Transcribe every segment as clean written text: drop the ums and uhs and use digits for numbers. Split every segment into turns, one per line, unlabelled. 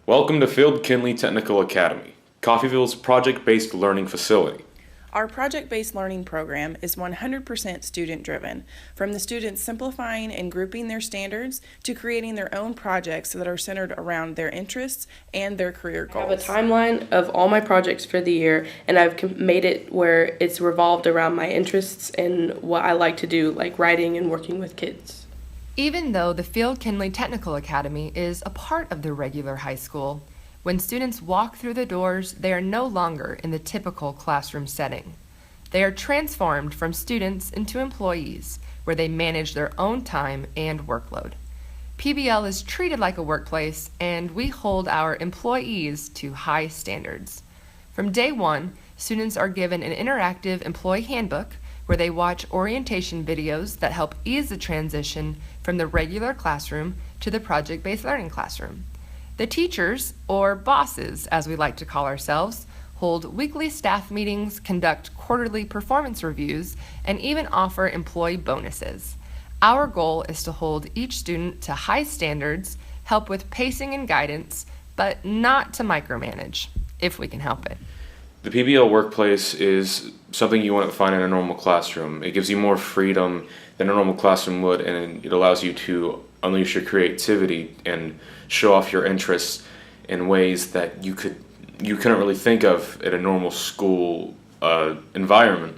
Welcome to Kindley Technical Academy, Coffeyville's project-based learning facility.
Our project-based learning program is 100% student-driven, from the students simplifying and grouping their standards to creating their own projects that are centered around their interests and their career goals.
I have a timeline of all my projects for the year, and I've made it where it's revolved around my interests and what I like to do, like writing and working with kids.
Even though the Kindley Technical Academy is a part of the regular high school, when students walk through the doors, they are no longer in the typical classroom setting. They are transformed from students into employees, where they manage their own time and workload. PBL is treated like a workplace, and we hold our employees to high standards. From day one, students are given an interactive employee handbook where they watch orientation videos that help ease the transition from the regular classroom to the project-based learning classroom. The teachers, or bosses as we like to call ourselves, hold weekly staff meetings, conduct quarterly performance reviews, and even offer employee bonuses. Our goal is to hold each student to high standards, help with pacing and guidance, but not to micromanage, if we can help it.
The PBL workplace is something you wouldn't find in a normal classroom. It gives you more freedom than a normal classroom would, and it allows you to unleash your creativity and show off your interests in ways that you couldn't really think of at a normal school environment.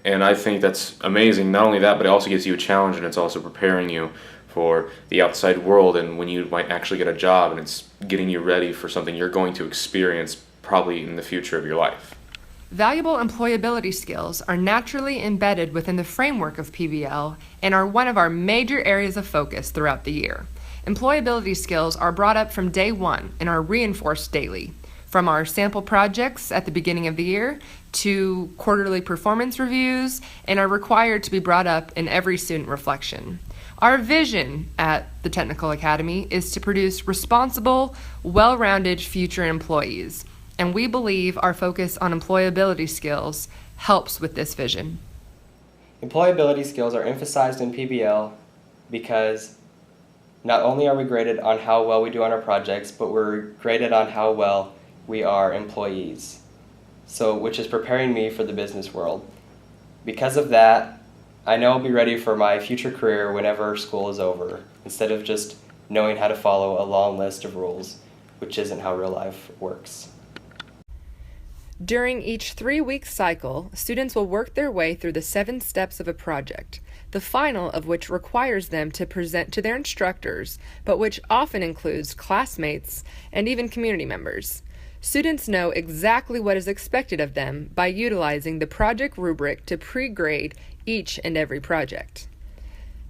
And I think that's amazing. Not only that, but it also gives you a challenge, and it's also preparing you for the outside world and when you might actually get a job, and it's getting you ready for something you're going to experience probably in the future of your life.
Valuable employability skills are naturally embedded within the framework of PBL and are one of our major areas of focus throughout the year. Employability skills are brought up from day one and are reinforced daily, from our sample projects at the beginning of the year to quarterly performance reviews, and are required to be brought up in every student reflection. Our vision at the Technical Academy is to produce responsible, well-rounded future employees, and we believe our focus on employability skills helps with this vision.
Employability skills are emphasized in PBL because not only are we graded on how well we do on our projects, but we're graded on how well we are employees, which is preparing me for the business world. Because of that, I know I'll be ready for my future career whenever school is over, instead of just knowing how to follow a long list of rules, which isn't how real life works.
During each 3-week cycle, students will work their way through the 7 steps of a project, the final of which requires them to present to their instructors, but which often includes classmates and even community members. Students know exactly what is expected of them by utilizing the project rubric to pre-grade each and every project.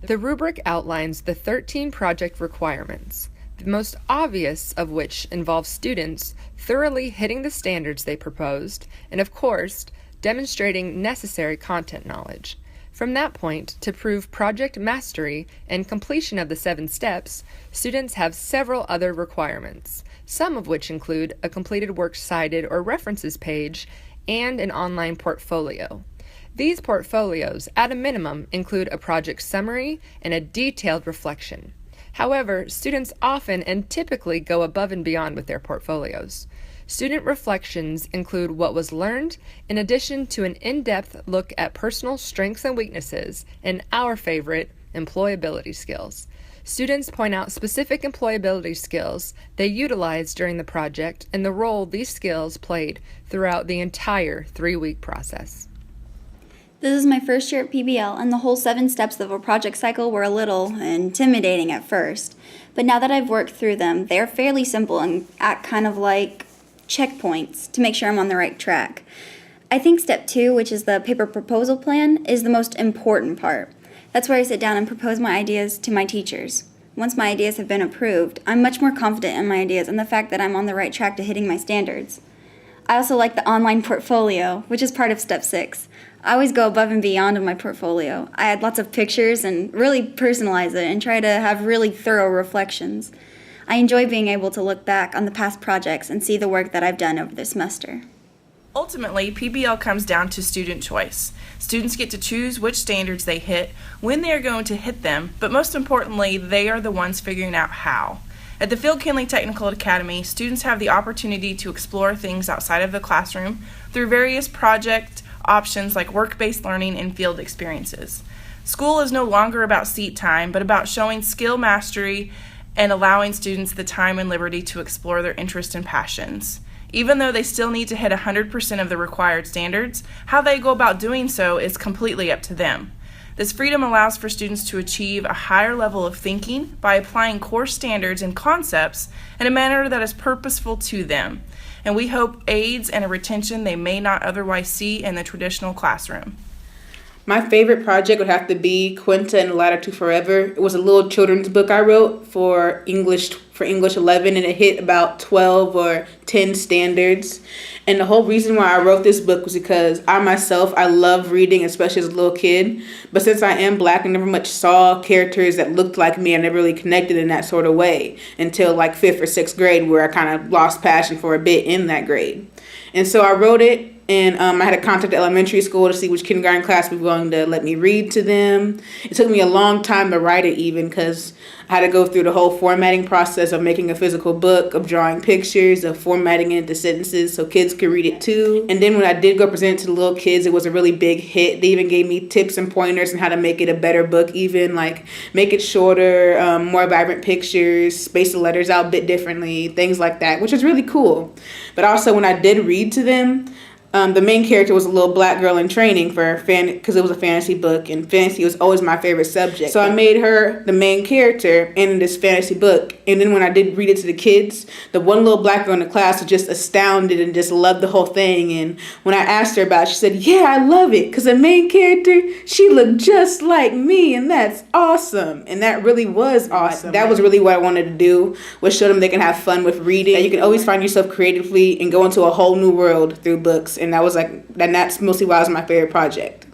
The rubric outlines the 13 project requirements, the most obvious of which involves students thoroughly hitting the standards they proposed, and of course, demonstrating necessary content knowledge. From that point, to prove project mastery and completion of the 7 steps, students have several other requirements, some of which include a completed works cited or references page and an online portfolio. These portfolios, at a minimum, include a project summary and a detailed reflection. However, students often and typically go above and beyond with their portfolios. Student reflections include what was learned, in addition to an in-depth look at personal strengths and weaknesses, and our favorite, employability skills. Students point out specific employability skills they utilized during the project and the role these skills played throughout the entire 3-week process.
This is my first year at PBL, and the whole 7 steps of a project cycle were a little intimidating at first. But now that I've worked through them, they are fairly simple and act kind of like checkpoints to make sure I'm on the right track. I think step 2, which is the paper proposal plan, is the most important part. That's where I sit down and propose my ideas to my teachers. Once my ideas have been approved, I'm much more confident in my ideas and the fact that I'm on the right track to hitting my standards. I also like the online portfolio, which is part of step 6. I always go above and beyond in my portfolio. I add lots of pictures and really personalize it and try to have really thorough reflections. I enjoy being able to look back on the past projects and see the work that I've done over the semester.
Ultimately, PBL comes down to student choice. Students get to choose which standards they hit, when they are going to hit them, but most importantly, they are the ones figuring out how. At the Field Kindley Technical Academy, students have the opportunity to explore things outside of the classroom through various project options like work-based learning and field experiences. School is no longer about seat time, but about showing skill mastery and allowing students the time and liberty to explore their interests and passions. Even though they still need to hit 100% of the required standards, how they go about doing so is completely up to them. This freedom allows for students to achieve a higher level of thinking by applying core standards and concepts in a manner that is purposeful to them, and we hope aids in a retention they may not otherwise see in the traditional classroom.
My favorite project would have to be Quinta and the Ladder to Forever. It was a little children's book I wrote for English 11, and it hit about 12 or 10 standards. And the whole reason why I wrote this book was because I love reading, especially as a little kid. But since I am Black, I never much saw characters that looked like me. I never really connected in that sort of way until like 5th or 6th grade, where I kind of lost passion for a bit in that grade. And so I wrote it. And I had to contact the elementary school to see which kindergarten class was going to let me read to them. It took me a long time to write it even, because I had to go through the whole formatting process of making a physical book, of drawing pictures, of formatting it into sentences so kids could read it too. And then when I did go present it to the little kids, it was a really big hit. They even gave me tips and pointers on how to make it a better book, even like make it shorter, more vibrant pictures, space the letters out a bit differently, things like that, which was really cool. But also when I did read to them, the main character was a little Black girl in training because it was a fantasy book, and fantasy was always my favorite subject. So I made her the main character in this fantasy book. And then when I did read it to the kids, the one little Black girl in the class was just astounded and just loved the whole thing. And when I asked her about it, she said, "Yeah, I love it because the main character, she looked just like me, and that's awesome." And that really was awesome. That was really what I wanted to do, was show them they can have fun with reading. That you can always find yourself creatively and go into a whole new world through books. And that's mostly why it was my favorite project.